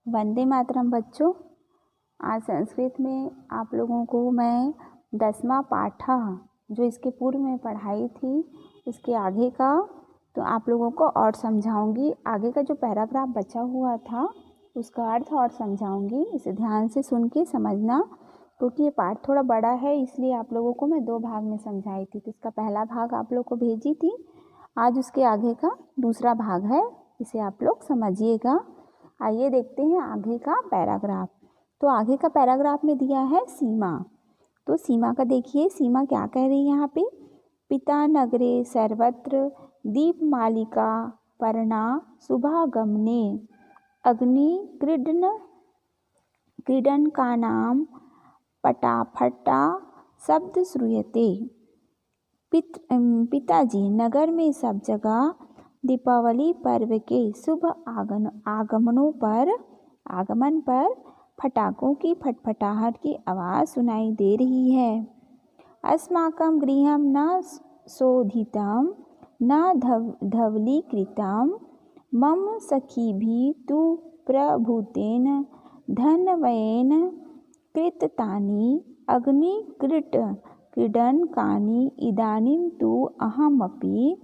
वंदे मातरम बच्चों। आज संस्कृत में आप लोगों को मैं 10वां पाठ जो इसके पूर्व में पढ़ाई थी उसके आगे का तो आप लोगों को और समझाऊंगी। आगे का जो पैराग्राफ बचा हुआ था उसका अर्थ और समझाऊंगी। इसे ध्यान से सुन के समझना, क्योंकि ये पाठ थोड़ा बड़ा है, इसलिए आप लोगों को मैं 2 भाग में समझाई थी। तो इसका पहला भाग आप लोग को भेजी थी, आज उसके आगे का दूसरा भाग है, इसे आप लोग समझिएगा। आइए देखते हैं आगे का पैराग्राफ। तो आगे का पैराग्राफ में दिया है सीमा। तो सीमा का देखिए, सीमा क्या कह रही है यहाँ पे। पिता नगरे सर्वत्र दीपमालिका पर्णा शुभागमने अग्नि क्रीडन का नाम पटाफटा शब्द श्रूयते। पिताजी, नगर में सब जगह दीपावली पर्व के शुभ आगमन पर फटाकों की फटफटाहट की आवाज़ सुनाई दे रही है। अस्माकं गृहं न शोधितं न धवलीकृतं मम सखीभिः तु प्रभूतेन धनव्ययेन कृतानि अग्निक्रीडनकानि इदानीं तु अहमपि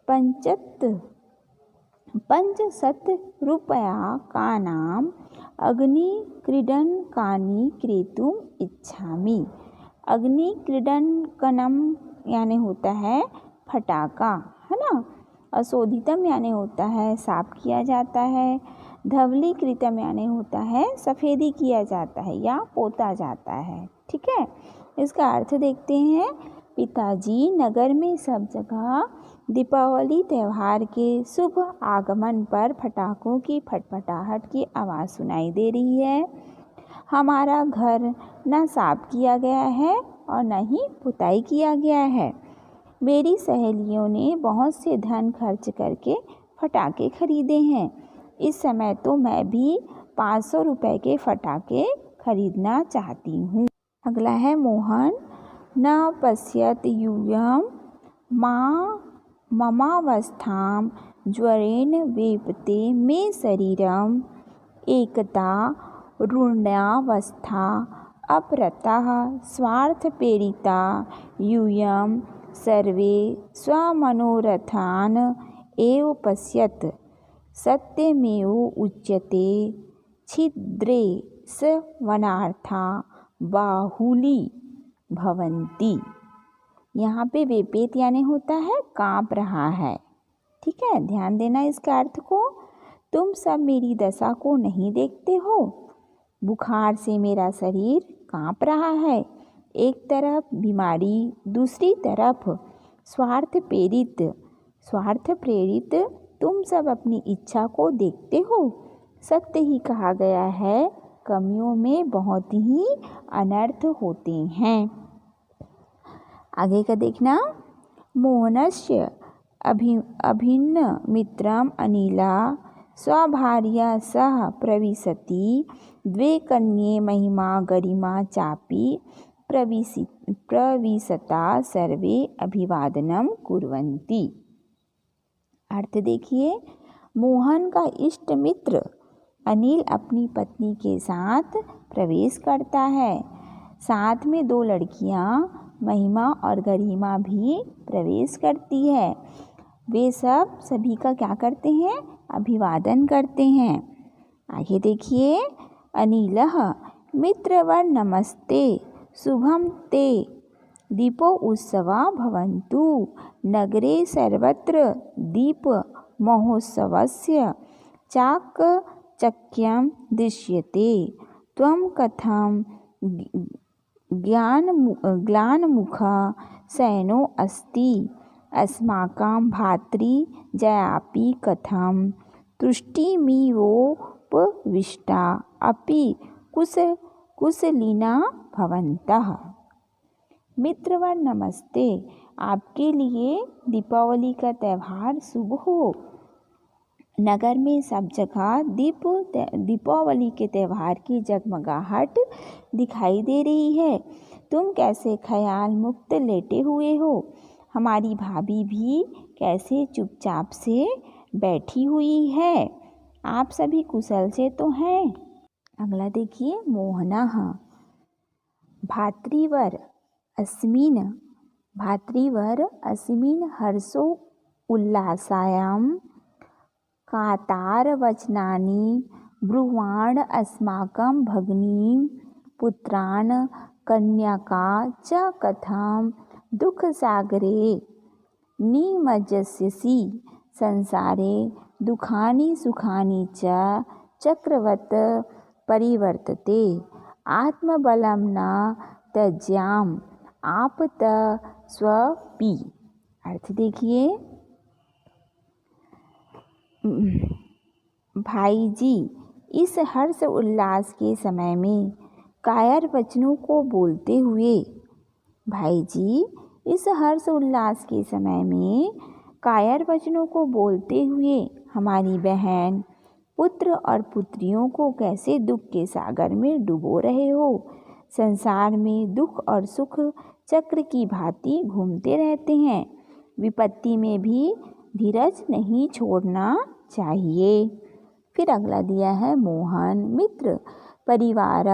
500 रूप्यकाणां अग्निक्रीडनकानि क्रेतुम् इच्छामि। अग्निक्रीडनकनम यानी होता है फटाका, है ना। अशोधितम यानी होता है साफ किया जाता है। धवलीकृतम यानी होता है सफ़ेदी किया जाता है या पोता जाता है। ठीक है, इसका अर्थ देखते हैं। पिताजी, नगर में सब जगह दीपावली त्यौहार के शुभ आगमन पर फटाकों की फटफटाहट की आवाज़ सुनाई दे रही है। हमारा घर न साफ किया गया है और न ही पुताई किया गया है। मेरी सहेलियों ने बहुत से धन खर्च करके फटाके खरीदे हैं। इस समय तो मैं भी 500 रुपए के फटाके खरीदना चाहती हूँ। अगला है मोहन। न पश्यत यूयं ममावस्थां ज्वरेण वेपते मे शरीरम् एकता रुण्यावस्था अपरतः स्वार्थप्रेरिता यूयं सर्वे स्वमनोरथान् एव पश्यत सत्यमेव उच्यते छिद्रे सवनार्था बाहुली भवन्ति। यहाँ पे वेपेत यानी होता है काँप रहा है। ठीक है, ध्यान देना इसका अर्थ को। तुम सब मेरी दशा को नहीं देखते हो। बुखार से मेरा शरीर काँप रहा है। एक तरफ बीमारी, दूसरी तरफ स्वार्थ प्रेरित तुम सब अपनी इच्छा को देखते हो। सत्य ही कहा गया है, कमियों में बहुत ही अनर्थ होते हैं। आगे का देखना। मोहनस्य अभिन्न मित्रम अनिला स्वभार्या सह प्रविशति। 2 कन्ये महिमा गरिमा चापि प्रविशता सर्वे अभिवादनम कुर्वन्ति। अर्थ देखिए। मोहन का इष्ट मित्र अनिल अपनी पत्नी के साथ प्रवेश करता है। साथ में 2 लड़कियां महिमा और गरिमा भी प्रवेश करती है। वे सभी का क्या करते हैं? अभिवादन करते हैं। आगे देखिए। अनिलः मित्रवर नमस्ते शुभम ते दीपो उत्सवा भवन्तु। नगरे सर्वत्र दीप महोत्सवस्य चाकचक्यं दृश्यते। त्वं कथं ग्लानमुखः शयनो अस्ति। अस्माकं भातृजयापि कथं तुष्टिमिवोपविष्टा अपि कुशलिना भवन्तः। मित्रवर नमस्ते। आपके लिए दीपावली का त्यौहार शुभ हो। नगर में सब जगह दीपावली के त्यौहार की जगमगाहट दिखाई दे रही है। तुम कैसे ख्याल मुक्त लेटे हुए हो। हमारी भाभी भी कैसे चुपचाप से बैठी हुई है। आप सभी कुशल से तो हैं। अगला देखिए, मोहनः भातृवर अस्मिन् हर्षो उल्लासायां कातारवचनानि ब्रुवाण अस्माकं भगिनीं पुत्रान् कन्यका च कथं दुःखसागरे निमज्जस्यसि संसारे दुःखानि सुखानि च चक्रवत् परिवर्तते आत्मबलं न त्यज्याम आपत स्वपि। अर्थ देखिए, भाई जी इस हर्ष उल्लास के समय में कायर वचनों को बोलते हुए हमारी बहन, पुत्र और पुत्रियों को कैसे दुख के सागर में डुबो रहे हो। संसार में दुख और सुख चक्र की भांति घूमते रहते हैं। विपत्ति में भी धीरज नहीं छोड़ना चाहिए। फिर अगला दिया है, मोहन मित्र परिवार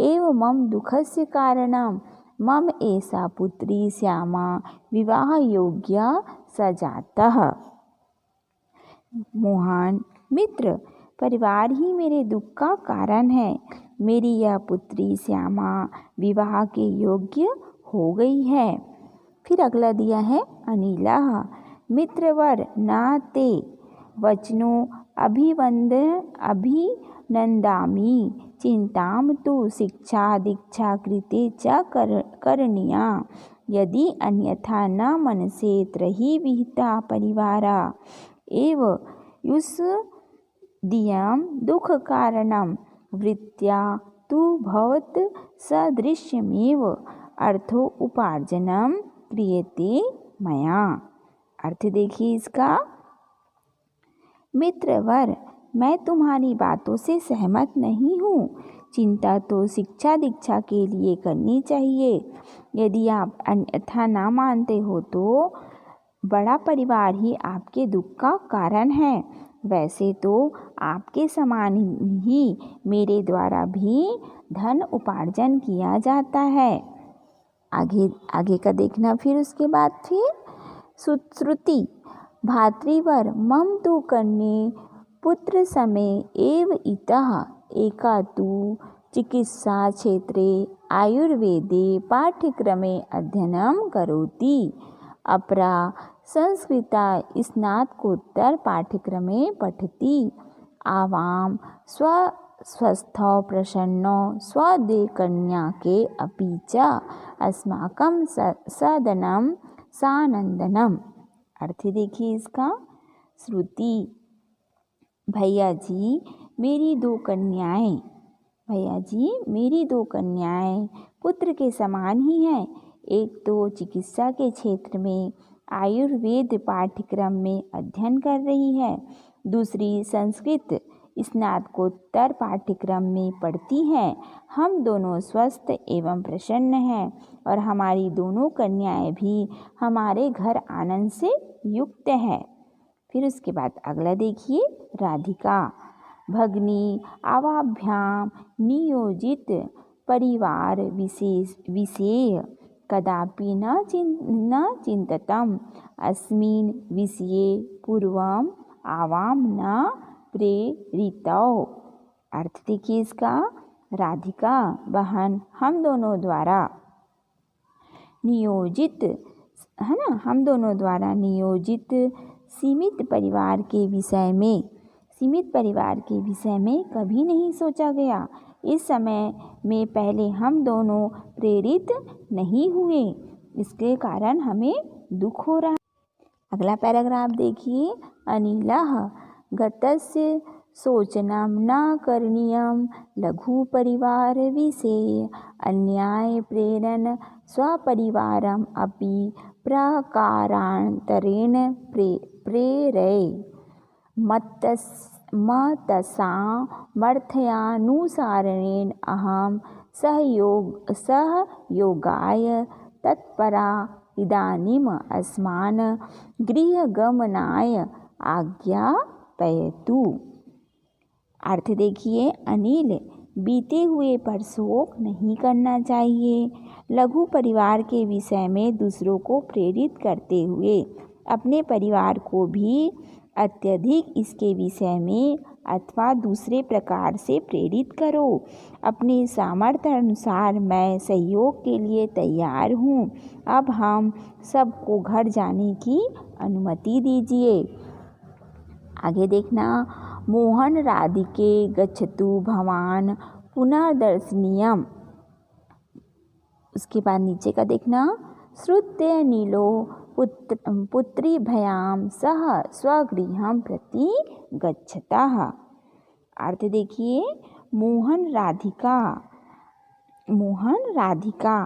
एवं मम दुःखस्य कारणं मम एषा पुत्री श्यामा विवाह योग्या सजातः। मोहन मित्र परिवार ही मेरे दुख का कारण है। मेरी यह पुत्री श्यामा विवाह के योग्य हो गई है। फिर अगला दिया है, अनिलः मित्रवर न ते वचनो अभिनंदामि चिंतां तु शिक्षा दीक्षा कृते च करणीया यदि अन्यथा न मनसेत्र हि विहिता परिवारा एव युष्मदीयं दुःखकारणं वृत्त्या तु भवत् सदृश्यमेव अर्थो उपार्जनं क्रियते मया। अर्थ देखिए इसका, मित्रवर मैं तुम्हारी बातों से सहमत नहीं हूँ। चिंता तो शिक्षा दीक्षा के लिए करनी चाहिए। यदि आप अन्यथा ना मानते हो तो बड़ा परिवार ही आपके दुख का कारण है। वैसे तो आपके समान ही मेरे द्वारा भी धन उपार्जन किया जाता है। आगे का देखना। फिर उसके बाद फिर श्रुति भातृवर मम तु कन्ये पुत्र समय एव इतः एका तु चिकित्सा क्षेत्रे आयुर्वेदे पाठ्यक्रमे अध्ययनं करोति अपरा संस्कृता स्नातकोत्तर पाठ्यक्रमे पठति आवां स्वस्थौ प्रसन्नौ स्वदे कन्या के अपि च अस्माकं सदनं सानंदनम। अर्थ देखिए इसका, श्रुति भैया जी मेरी दो कन्याएं पुत्र के समान ही हैं। एक तो चिकित्सा के क्षेत्र में आयुर्वेद पाठ्यक्रम में अध्ययन कर रही है, दूसरी संस्कृत स्नातकोत्तर पाठ्यक्रम में पढ़ती हैं। हम दोनों स्वस्थ एवं प्रसन्न हैं और हमारी दोनों कन्याएं भी हमारे घर आनंद से युक्त है। फिर उसके बाद अगला देखिए, राधिका भगनी आवाभ्याम नियोजित परिवार विषय कदापि न चिंततम अस्मिन् विषये पूर्वम आवाम न प्रेरितौ। अर्थ देखिए इसका, राधिका बहन हम दोनों द्वारा नियोजित सीमित परिवार के विषय में कभी नहीं सोचा गया। इस समय में पहले हम दोनों प्रेरित नहीं हुए, इसके कारण हमें दुख हो रहा। अगला पैराग्राफ देखिए, अनिलः गतस्य शोचनं न करणीयं लघु परिवार विषये अन्याय प्रेरण स्वपरिवारम् अपि प्रकारान्तरेण प्रेरय मत्सामर्थ्यानुसारेण अहं सहयोगाय तत्परा इदानीम् अस्मान् गृहगमनाय आज्ञापयतु। अर्थ देखिए, अनिल, बीते हुए पर शोक नहीं करना चाहिए। लघु परिवार के विषय में दूसरों को प्रेरित करते हुए अपने परिवार को भी अत्यधिक इसके विषय में अथवा दूसरे प्रकार से प्रेरित करो। अपने सामर्थ्य अनुसार मैं सहयोग के लिए तैयार हूँ। अब हम सबको घर जाने की अनुमति दीजिए। आगे देखना, मोहन राधिके गच्छतु भवान पुनर्दर्शनीयम। उसके बाद नीचे का देखना, श्रुत्य नीलो पुत्री भयाम सह स्वगृहं प्रति गच्छतः। अर्थ देखिए, मोहन राधिका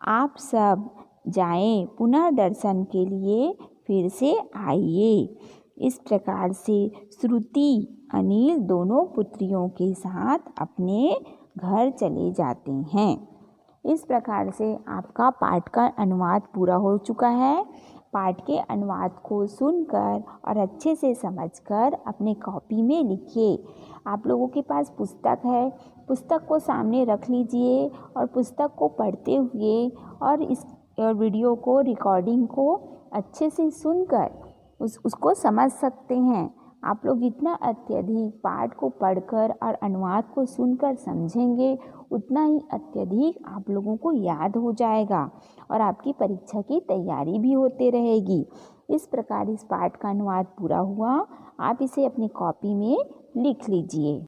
आप सब जाएं, पुनर्दर्शन के लिए फिर से आइए। इस प्रकार से श्रुति अनिल दोनों पुत्रियों के साथ अपने घर चले जाते हैं। इस प्रकार से आपका पाठ का अनुवाद पूरा हो चुका है। पाठ के अनुवाद को सुनकर और अच्छे से समझकर अपने कॉपी में लिखिए। आप लोगों के पास पुस्तक है, पुस्तक को सामने रख लीजिए और पुस्तक को पढ़ते हुए और इस वीडियो को, रिकॉर्डिंग को अच्छे से सुनकर उसको समझ सकते हैं। आप लोग जितना अत्यधिक पाठ को पढ़कर और अनुवाद को सुनकर समझेंगे, उतना ही अत्यधिक आप लोगों को याद हो जाएगा और आपकी परीक्षा की तैयारी भी होते रहेगी। इस प्रकार इस पाठ का अनुवाद पूरा हुआ। आप इसे अपनी कॉपी में लिख लीजिए।